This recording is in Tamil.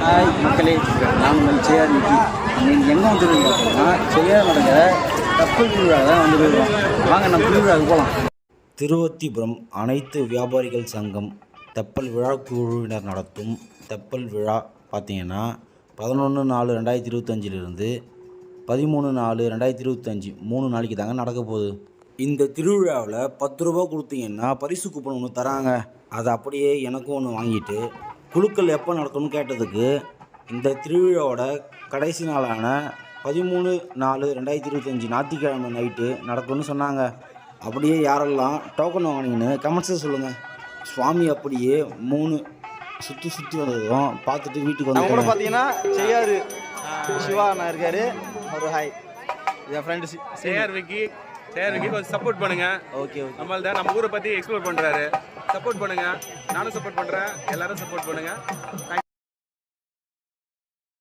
ஹாய் மக்களே, நான் உங்கள் சேஆர் விக்கி. நீங்கள் எங்கே வந்துருக்கீங்க அப்படின்னா செய்யார் நடக்கிற கப்பல் திருவிழா தான் வந்து போயிருக்கோம். வாங்க நம்ம திருவிழாவுக்கு போகலாம். திருவத்திபுரம் அனைத்து வியாபாரிகள் சங்கம் தெப்பல் விழா குழுவினர் நடத்தும் தெப்பல் விழா பார்த்தீங்கன்னா 11/4/2025 13/4/2025 3 நாளைக்கு தாங்க நடக்க போகுது. இந்த திருவிழாவில் 10 ரூபா கொடுத்தீங்கன்னா பரிசு கூப்பன் ஒன்று தராங்க. அதை அப்படியே எனக்கும் ஒன்று வாங்கிட்டு குழுக்கள் எப்போ நடக்கணும்னு கேட்டதுக்கு இந்த திருவிழாவோட கடைசி நாளான 13/4/2025 ஞாயிற்றுக்கிழமை நைட்டு நடக்கும்னு சொன்னாங்க. அப்படியே யாரெல்லாம் டோக்கன் வாங்கினீங்கன்னு கமெண்ட்ஸில் சொல்லுங்கள். சுவாமி அப்படியே 3 சுற்றி வந்ததும் பார்த்துட்டு வீட்டுக்கு வந்து கூட பார்த்தீங்கன்னா செய்யாரு சிவா அண்ணா இருக்காரு. ஒரு ஹாய், என் ஃப்ரெண்டு சேஆர் விக்கி கொஞ்சம் சப்போர்ட் பண்ணுங்க. ஓகே நம்ம ஊரை பற்றி எக்ஸ்ப்ளோர் பண்ணுறாரு. சப்போர்ட் பண்ணுங்க, நானும் சப்போர்ட் பண்ணுறேன், எல்லாரும் சப்போர்ட் பண்ணுங்க.